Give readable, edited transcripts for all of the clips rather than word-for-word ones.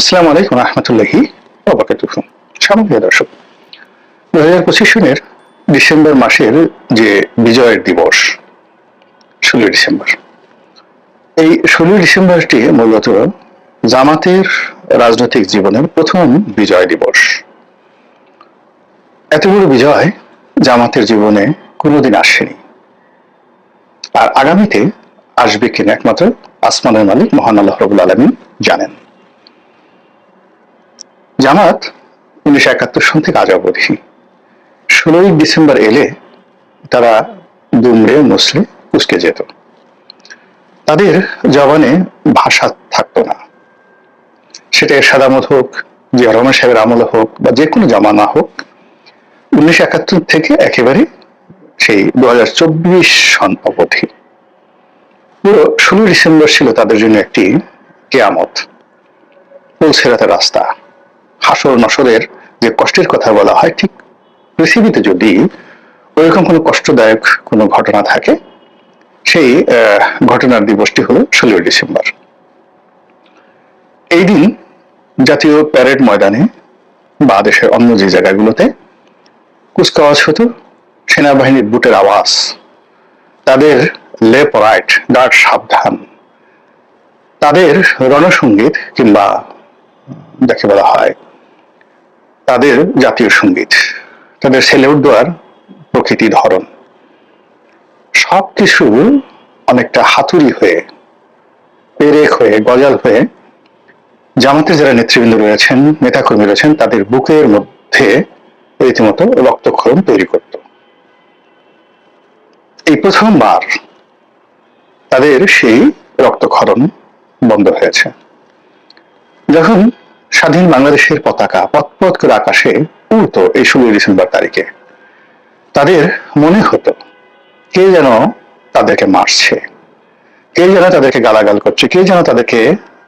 আসসালামু আলাইকুম রহমতুল্লাহি ওয়া বারাকাতুহু। সম্মানিত দর্শক, 2025 সনের ডিসেম্বর মাসের যে বিজয়ের দিবস 16 ডিসেম্বর, এই 16 ডিসেম্বরটি মূলত জামাতের রাজনৈতিক জীবনের প্রথম বিজয় দিবস। এত বড় বিজয় জামাতের জীবনে কোনোদিন আসেনি, আর আগামীতে আসবে কিনা একমাত্র আসমানের মালিক মহান আল্লাহ রাব্বুল আলামিন জানেন। জামাত 1971 সন থেকে আজ অবধি 16 ডিসেম্বর এলে তারা দুমড়ে মুসলে কুচকে যেত। তাদের জবানে ভাষা থাকতো না, সেটা এরশাদ হোক, জিয়া রহমান সাহেবের আমল হোক বা যে কোনো জামানা হোক। 1971 থেকে একেবারে সেই 2024 সন অবধি পুরো 16 ডিসেম্বর ছিল তাদের জন্য একটি কেয়ামত, পুলসেরাতের রাস্তা। হাসর নসরের যে কষ্টের কথা বলা হয়, ঠিক পৃথিবীতে যদি ওইরকম কোনো কষ্টদায়ক কোনো ঘটনা থাকে, সেই ঘটনার দিবসটি হলো 16 ডিসেম্বর। এই দিন জাতীয় প্যারেড ময়দানে বা দেশের অন্য যে জায়গাগুলোতে কুচকাওয়াজ হতো, সেনাবাহিনীর বুটের আওয়াজ, তাদের লেফট রাইট গার্ড সাবধান, তাদের রণসঙ্গীত কিংবা যাকে বলা হয় তাদের জাতীয় সঙ্গীত, তাদের সেলেউট দেওয়ার প্রকৃতি ধরন, সবকিছু অনেকটা হাতুড়ি হয়ে, পেরেক হয়ে, গজাল হয়ে জামাতের যারা নেতৃবৃন্দ রয়েছেন, নেতাকর্মী রয়েছেন, তাদের বুকের মধ্যে রীতিমতো রক্তক্ষরণ তৈরি করত। এই প্রথমবার তাদের সেই রক্তক্ষরণ বন্ধ হয়েছে যখন স্বাধীন বাংলাদেশের পতাকা পথ করে আকাশে উড়ত এই 16 ডিসেম্বর তারিখে। তাদের মনে হতো কে যেন তাদেরকে মারছে, কে যেন তাদেরকে গালাগাল করছে, কে যেন তাদেরকে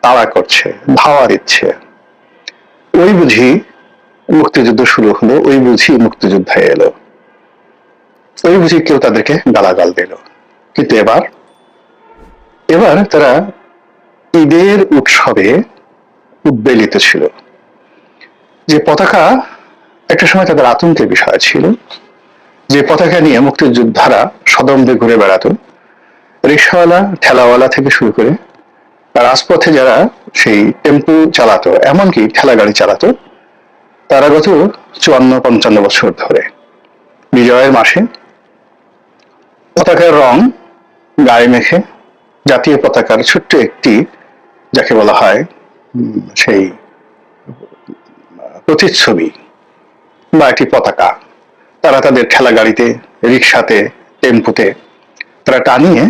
তাড়া করছে, ধাওয়া দিচ্ছে। ওই বুঝি মুক্তিযুদ্ধ শুরু হলো, ওই বুঝি মুক্তিযোদ্ধা এলো, ওই বুঝি কেউ তাদেরকে গালাগাল দিল। কিন্তু এবার তারা ঈদের উৎসবে উদ্বেলিত ছিল। যে পতাকা একটা সময় তাদের আতঙ্কের বিষয় ছিল, যে পতাকা নিয়ে মুক্তিযোদ্ধারা সদম্ভে ঘুরে বেড়াতো, রিক্সাওয়ালা ঠেলাওয়ালা থেকে শুরু করে রাজপথে যারা সেই টেম্পু চালাতো, এমনকি ঠেলা গাড়ি চালাতো, তারা গত 54-55 বছর ধরে বিজয়ের মাসে পতাকার রং গায়ে মেখে জাতীয় পতাকার ছোট্ট একটি, যাকে বলা হয় সেই প্রতিচ্ছবি বা একটি পতাকা, তারা তাদের ঠেলা গাড়িতে, রিক্সাতে, টেম্পুতে তারা টানিয়ে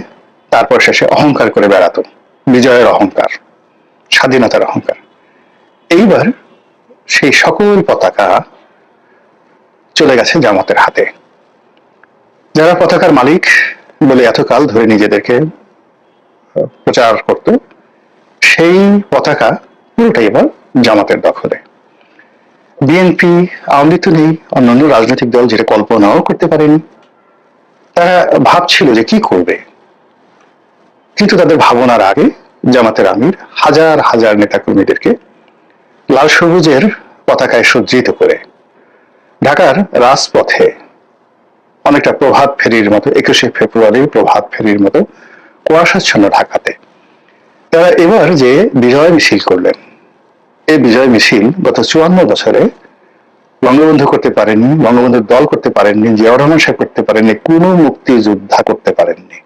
তারপর শেষে অহংকার করে বেড়াতো, বিজয়ের অহংকার, স্বাধীনতার অহংকার। এইবার সেই সকল পতাকা চলে গেছে জামাতের হাতে। যারা পতাকার মালিক বলে এতকাল ধরে নিজেদেরকে প্রচার করত, সেই পতাকা পুরোটাই এবার জামাতের দখলে। বিএনপি, আওয়ামী লীগ তো নেই, অন্যান্য রাজনৈতিক দল যেটা কল্পনাও করতে পারেনি। তারা ভাবছিল যে কি করবে, কিন্তু তাদের ভাবনার আগে জামাতের আমির হাজার হাজার নেতাকর্মীদেরকে লাল সবুজের পতাকায় সজ্জিত করে ঢাকার রাজপথে অনেকটা প্রভাত ফেরির মতো, 21শে ফেব্রুয়ারির প্রভাত ফেরির মতো কুয়াশাচ্ছন্ন ঢাকাতে তারা এবার যে বিজয় মিছিল করলেন, এই বিজয় মিছিল গত 54 বছরে বঙ্গবন্ধু করতে পারেননি, বঙ্গবন্ধুর দল করতে পারেননি, জিয়াউর রহমান সাহেব করতে পারেননি, কোনো মুক্তিযোদ্ধা করতে পারেননি,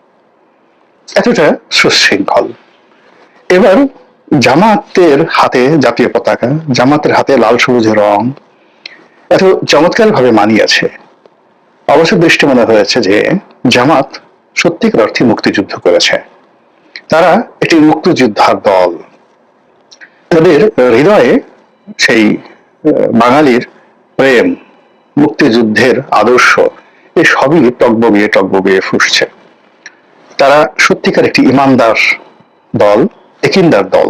এতটা সুশৃঙ্খল। এবার জামাতের হাতে জাতীয় পতাকা, জামাতের হাতে লাল সবুজের রং এত চমৎকার ভাবে মানিয়েছে, অবশ্য দৃষ্টি মনে হয়েছে যে জামাত সত্যিকার অর্থে মুক্তিযুদ্ধ করেছে। তারা একটি মুক্তিযোদ্ধার দল, তাদের হৃদয়ে সেই বাঙালির প্রেম, মুক্তিযুদ্ধের আদর্শ, এই সবই টকবগিয়ে ফুসছে। তারা সত্যিকার একটি ইমানদার দল, একিনদার দল।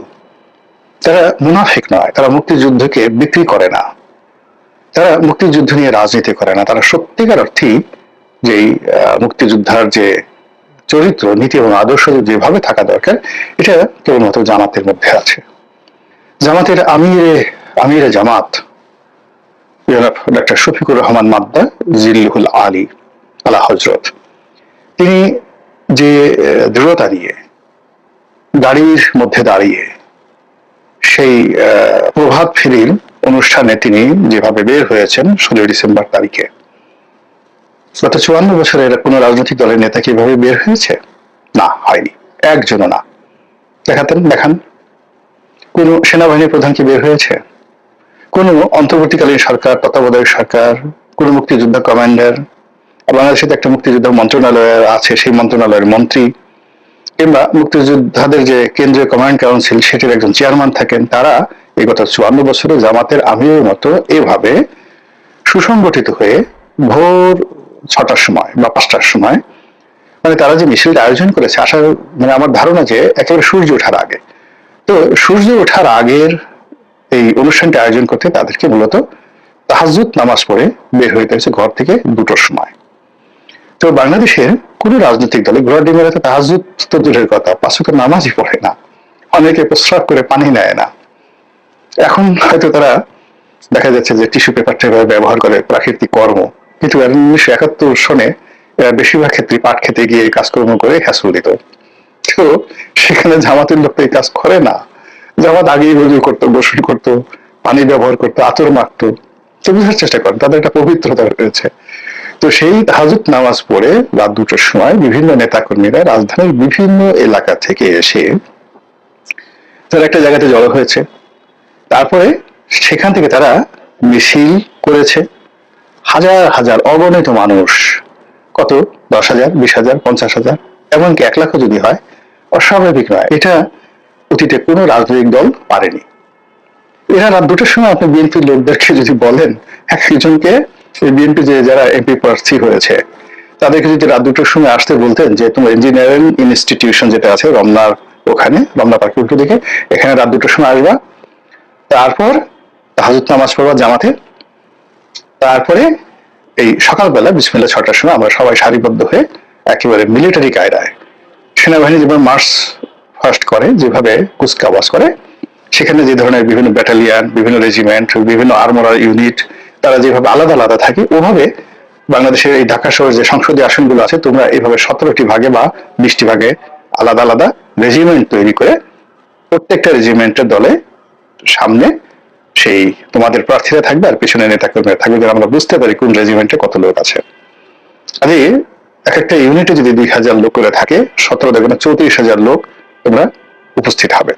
তারা মুনাফিক নয়, তারা মুক্তিযুদ্ধকে বিক্রি করে না, তারা মুক্তিযুদ্ধ নিয়ে রাজনীতি করে না। তারা সত্যিকার অর্থেই যেই মুক্তিযোদ্ধার যে চরিত্র, নীতি এবং আদর্শ যেভাবে থাকা দরকার, এটা কেবলমাত্র জামাতের মধ্যে আছে। জামাতের আমিরে জামাত ডক্টর শফিকুর রহমান মাদ্দা জিল্লুহুল আলী আলা হজরত, তিনি যে দৃঢ়তা নিয়ে গাড়ির মধ্যে দাঁড়িয়ে সেই প্রভাত ফেরির অনুষ্ঠানে তিনি যেভাবে বের হয়েছেন 16 ডিসেম্বর তারিখে, গত 54 বছরের কোন রাজনৈতিক দলের নেতা কি এভাবে বের হয়েছে? না, হয়নি, একজনও না। দেখান কোন সেনাবাহিনীর প্রধান কি বের হয়েছে? কোন অন্তর্বর্তীকালীন সরকার, তত্ত্বাবধায়ক সরকার, কোন মুক্তিযোদ্ধা কমান্ডার, বাংলাদেশে একটা মুক্তিযোদ্ধা মন্ত্রণালয় আছে, সেই মন্ত্রণালয়ের মন্ত্রী, কিংবা মুক্তিযোদ্ধাদের যে কেন্দ্রীয় কমান্ড কাউন্সিল সেটির একজন চেয়ারম্যান থাকেন, তারা এই গত 54 বছরে জামাতের আমিরের মতো এভাবে সুসংগঠিত হয়ে ভোর 6টার সময় বা 5টার সময়, মানে তারা যে মিছিলটা আয়োজন করেছে, আসার মানে আমার ধারণা যে একেবারে সূর্য ওঠার আগে, তো সূর্য ওঠার আগের এই অনুষ্ঠানটা আয়োজন করতে তাদেরকে মূলত তাহাজ্জুদ নামাজ পড়ে বের হইতে হয়েছে ঘর থেকে 2টোর সময়। তো বাংলাদেশের কোন রাজনৈতিক দলে ঘোড়া ডিমের তাহাজ্জুদ তো দূরের কথা, 5 ওয়াক্ত নামাজই পড়ে না, অনেকে প্রস্রাব করে পানি নেয় না। এখন হয়তো তারা দেখা যাচ্ছে যে টিস্যু পেপারটা ব্যবহার করে, প্রাকৃতিক কর্ম, কিন্তু 1971 সনে এরা বেশিরভাগ ক্ষেত্রে পাট খেতে গিয়ে কাজকর্ম করে হ্যাসল দিত। তো সেখানে জামাতের লোক তো এই কাজ করে না। জামাত আগেই রুজু করতো, গোসল করতো, পানি ব্যবহার করতো, আতর মাখতো। তো বুঝার চেষ্টা করেন তাদের একটা পবিত্রতা রয়েছে। তো সেই তাহাজ্জুদ নামাজ পড়ে রাত 2টোর সময় বিভিন্ন নেতাকর্মীরা রাজধানীর বিভিন্ন এলাকা থেকে এসে তারা একটা জায়গাতে জড়ো হয়েছে। তারপরে সেখান থেকে তারা মিছিল করেছে, হাজার হাজার অগণিত মানুষ, কত 10,000, 20,000, 50,000, এমনকি 1 লাখও যদি হয়, অস্বাভাবিক নয়। এটা অতীতে কোনো রাজনৈতিক দল পারেনি। এরা রাত 2টোর সময় আপনি বিএনপির লোকদেরকে যদি বলেন, একজনকে বিএনপি যে যারা এমপি প্রার্থী হয়েছে তাদেরকে যদি রাত 2টোর সময় আসতে বলতেন যে তোমার ইঞ্জিনিয়ারিং ইনস্টিটিউশন যেটা আছে রমনার ওখানে, রমনা পার্কের উল্টো দিকে, এখানে রাত 2টোর সময় আসবা, তারপর তাহাজ্জুদ নামাজ পড়বা জামাতে, তারপরে এই সকালবেলা বিসমিল্লাহ 6টার সময় আমরা সবাই সারিবদ্ধ হয়ে একেবারে মিলিটারি কায়দায়, সেনাবাহিনী যেভাবে মার্চ ফার্স্ট করে, যেভাবে কুচকাওয়াজ করে, সেখানে যে ধরনের বিভিন্ন ব্যাটালিয়ান, বিভিন্ন রেজিমেন্ট, বিভিন্ন আর্মোরার ইউনিট, তারা যেভাবে আলাদা আলাদা থাকে, ওভাবে বাংলাদেশের এই ঢাকা শহরের যে সংসদীয় আসনগুলো আছে, তোমরা এইভাবে 17টি ভাগে বা 20টি ভাগে আলাদা আলাদা রেজিমেন্ট তৈরি করে প্রত্যেকটা রেজিমেন্টের দলে সামনে সেই তোমাদের প্রার্থীরা থাকবে আর পিছনে নেতাকর্মীরা থাকবে, যেন আমরা বুঝতে পারি কোন রেজিমেন্টে কত লোক আছে। আরে এক একটা ইউনিটে যদি 2,000 লোক করে থাকে, 17 দেখবে না 34,000 লোক তোমরা উপস্থিত হবে।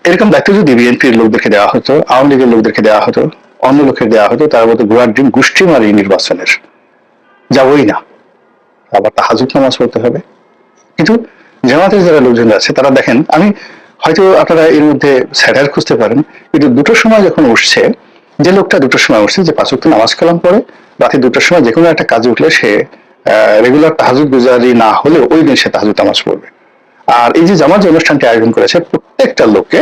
এরকম দায়িত্ব যদি বিএনপির লোকদেরকে দেওয়া হতো, আওয়ামী লীগের লোকদেরকে দেওয়া হতো, অন্য লোকের দেওয়া হতো, তার মধ্যে ঘোড়ার ডিম গোষ্ঠী মারি নির্বাচনের যাবই না, আবার তাহাজ্জুদ নামাজ পড়তে হবে। কিন্তু জামাতের যারা লোকজন আছে তারা দেখেন, আমি হয়তো আপনারা এর মধ্যে স্যাটার খুঁজতে পারেন, কিন্তু 2টোর সময় যখন উঠছে, যে লোকটা 2টোর সময় উঠছে, যে 5 ওয়াক্ত নামাজ কালাম পড়ে, রাতে 2টোর সময় যে কোনো একটা কাজে উঠলে সে রেগুলার তাহাজ্জুদ গুজারি না হলেও ওই দিন সে তাহাজ্জুদ নামাজ পড়বে। আর এই যে জামাত যে অনুষ্ঠানটি আয়োজন করেছে, প্রত্যেকটা লোককে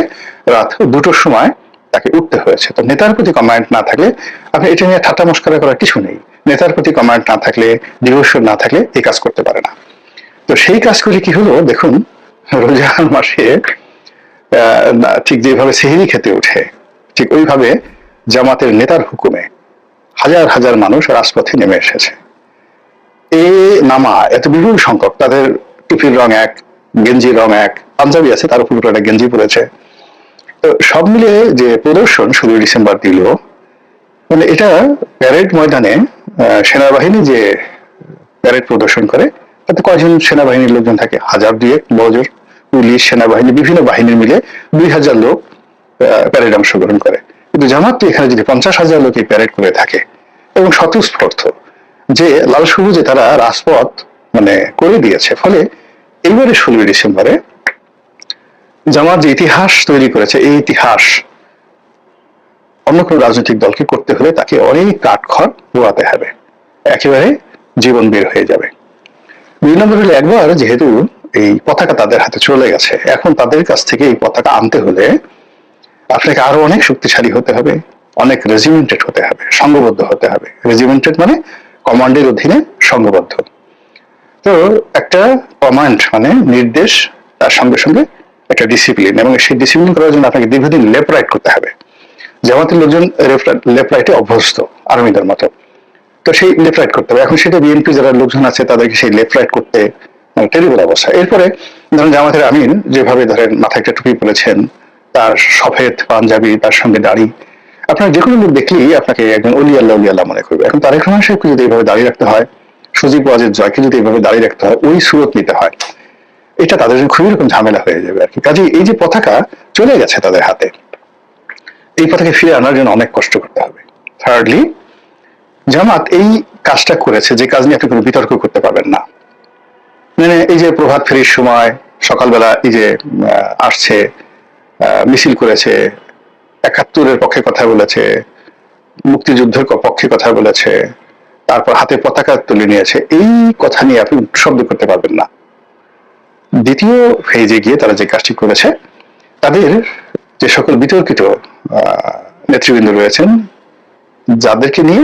রাত 2টোর সময় তাকে উঠতে হয়েছে। তো নেতার প্রতি কমান্ড না থাকলে, আপনি এটা নিয়ে ঠাট্টা মস্করা করার কিছু নেই, নেতার প্রতি কমান্ড না থাকলে, ডিভোশন না থাকলে এই কাজ করতে পারে না। তো সেই কাজ করে কি হলো দেখুন, রমজান মাসে ঠিক যেভাবে সেহরি খেতে উঠে, ঠিক ওইভাবে জামাতের নেতার হুকুমে হাজার হাজার মানুষ রাজপথে নেমে এসেছে। এই নামা এত বিপুল সংখ্যক, তাদের টুপির রং এক, গেঞ্জির রং এক, পাঞ্জাবি আছে তার উপর একটা গেঞ্জি পরেছে। তো সব মিলিয়ে যে প্রদর্শন 16 ডিসেম্বর দিল, মানে এটা প্যারেড ময়দানে সেনাবাহিনী যে প্যারেড প্রদর্শন করে, তাতে কয়জন সেনাবাহিনীর লোকজন থাকে? 1,000-2,000 বড়জোর, পুলিশ, সেনাবাহিনী, বিভিন্ন বাহিনী মিলে 2,000 লোক প্যারেড অংশগ্রহণ করে। কিন্তু জামাত তো এখানে যদি 50,000 লোক এই প্যারেড করে থাকে, এবং স্বতঃস্ফূর্ত যে লাল সবুজে তারা রাজপথ মানে করে দিয়েছে, ফলে এইবারে 16 ডিসেম্বরে জামাত যে ইতিহাস তৈরি করেছে, এই ইতিহাস অন্য কোন রাজনৈতিক দলকে করতে হলে তাকে অনেক কাঠখড় পোড়াতে হবে, একেবারে জীবন বের হয়ে যাবে। 2 নম্বর হলো, একবার যেহেতু এই পতাকা তাদের হাতে চলে গেছে, এখন তাদের কাছ থেকে এই পতাকা আনতে হলে আপনাকে আরো অনেক শক্তিশালী হতে হবে, অনেক রেজিমেন্টেড হতে হবে, সংঘবদ্ধ হতে হবে। রেজিমেন্টেড মানে কমান্ডের অধীনে সংঘবদ্ধ। তো একটা কমান্ড মানে নির্দেশ, তার সঙ্গে সঙ্গে একটা ডিসিপ্লিন, এবং সেই ডিসিপ্লিন করার জন্য আপনাকে দীর্ঘদিন লেফট রাইট করতে হবে। জামাতের লোকজন লেফট রাইটে অভ্যস্ত আর্মিদের মতো, তো সেই লেফট রাইট করতে হবে। এখন সেটা বিএনপি যারা লোকজন আছে তাদেরকে সেই লেফট রাইট করতে টেরিবল অবস্থা। এরপরে ধরেন জামাতের আমিন যেভাবে ধরেন মাথায় একটা টুপি পরেছেন, তার সফেদ পাঞ্জাবি, তার সঙ্গে দাড়ি, আপনার যে কোনো লোক দেখলেই আপনাকে একজন অলি আল্লাহ মনে করবে। এখন তারেক রহমান সাহেবকে যদি এইভাবে দাঁড়িয়ে রাখতে হয়, সুজীব ওয়াজেদ জয়কে যদি এইভাবে দাঁড়িয়ে রাখতে হয়, ওই সুরত নিতে হয়, এটা তাদের জন্য খুবই রকম ঝামেলা হয়ে যাবে আর কি। কাজে এই যে পতাকা চলে গেছে তাদের হাতে, এই পতাকা ফিরে আনার জন্য অনেক কষ্ট করতে হবে। থার্ডলি, জামাত এই কাজটা করেছে যে কাজ নিয়ে আপনি কোনো বিতর্ক করতে পারবেন না। মানে এই যে প্রভাত ফেরির সময় সকালবেলা এই যে আসছে, মিছিল করেছে, ৭১-এর পক্ষে কথা বলেছে, মুক্তিযুদ্ধের পক্ষে কথা বলেছে, তারপর হাতে পতাকা তুলে নিয়েছে, এই কথা নিয়ে আপনি শব্দ করতে পারবেন না। দ্বিতীয় ফেজে গিয়ে তারা যে কাজটি করেছে, তাদের যে সকল বিতর্কিত নেতৃবৃন্দ রয়েছেন যাদেরকে নিয়ে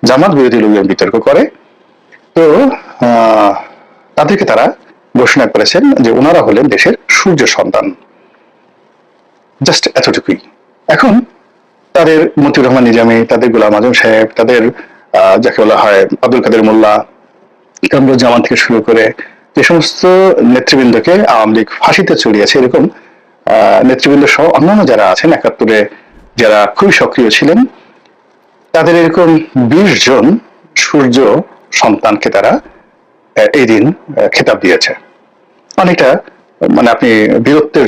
জামাত বিরোধী লোকজন বিতর্ক করে, তো তাদেরকে তারা ঘোষণা করেছেন যে ওনারা হলেন দেশের সূর্য সন্তান। জাস্ট এতটুকুই। এখন তাদের মতিউর রহমান নিজামী, তাদের গোলাম আজম সাহেব, তাদের যাকে বলা হয় আব্দুল কাদের মোল্লা, কামরুজ্জামান থেকে শুরু করে যে সমস্ত নেতৃবৃন্দকে আওয়ামী লীগ ফাঁসিতে চড়িয়েছে, এরকম নেতৃবৃন্দ সহ অন্যান্য যারা আছেন ৭১-এ যারা খুবই সক্রিয় ছিলেন, তাদের এরকম ২০ জন সূর্য সন্তানকে তারা এই দিন খেতাব দিয়েছে। অনেকটা মানে আপনি বীরত্বের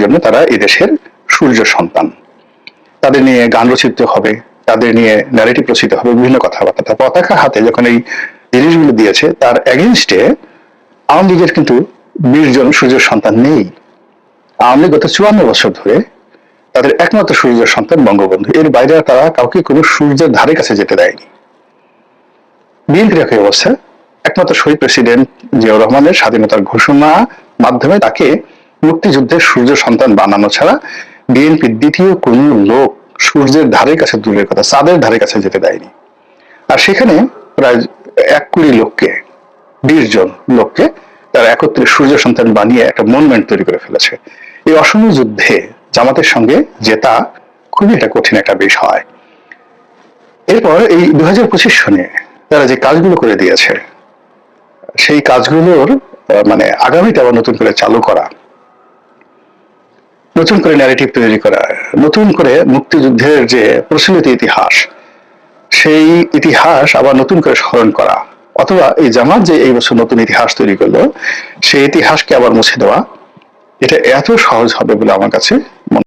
জন্য তারা এই দেশের সূর্য সন্তান। তাদের নিয়ে গান রচিত হবে, তাদের নিয়ে ন্যারেটিভ রচিত হবে, বিভিন্ন কথাবার্তা। পতাকা হাতে যখন এই জিনিসগুলো দিয়েছে, তার এগেনস্টে আওয়ামী লীগের কিন্তু ২০ জন সূর্য সন্তান নেই। আওয়ামী লীগ গত ৫৪ বছর ধরে তাদের একমাত্র সূর্য সন্তান বঙ্গবন্ধু, এর বাইরে তারা কাউকে কোনো সূর্যের ধারে কাছে যেতে দেয়নি। বিএনপির একই অবস্থা, একমাত্র শহীদ প্রেসিডেন্ট জিয়াউর রহমানের স্বাধীনতার ঘোষণা মাধ্যমে তাকে মুক্তিযুদ্ধের সূর্য সন্তান বানানো ছাড়া বিএনপির দ্বিতীয় কোন লোক সূর্যের ধারে কাছে, দূরের কথা চাঁদের ধারে কাছে যেতে দেয়নি। আর সেখানে প্রায় ১ কোটি লোককে, ২০ জন লোককে তারা একত্রে সূর্য সন্তান বানিয়ে একটা মনুমেন্ট তৈরি করে ফেলেছে। এই অসম যুদ্ধে জামাতের সঙ্গে জেতা খুবই একটা কঠিন একটা বিষয়। এরপর এই ২০২৫ সনে তারা যে কাজগুলো করে দিয়েছে, সেই কাজগুলোর মানে আগামীতে আবার নতুন করে চালু করা, নতুন করে ন্যারেটিভ তৈরি করা, নতুন করে মুক্তিযুদ্ধের যে প্রচলিত ইতিহাস, সেই ইতিহাস আবার নতুন করে স্মরণ করা, অথবা এই জামাত যে এই বছর নতুন ইতিহাস তৈরি করলো, সেই ইতিহাসকে আবার মুছে দেওয়া, এটা এত সহজ হবে বলে আমার কাছে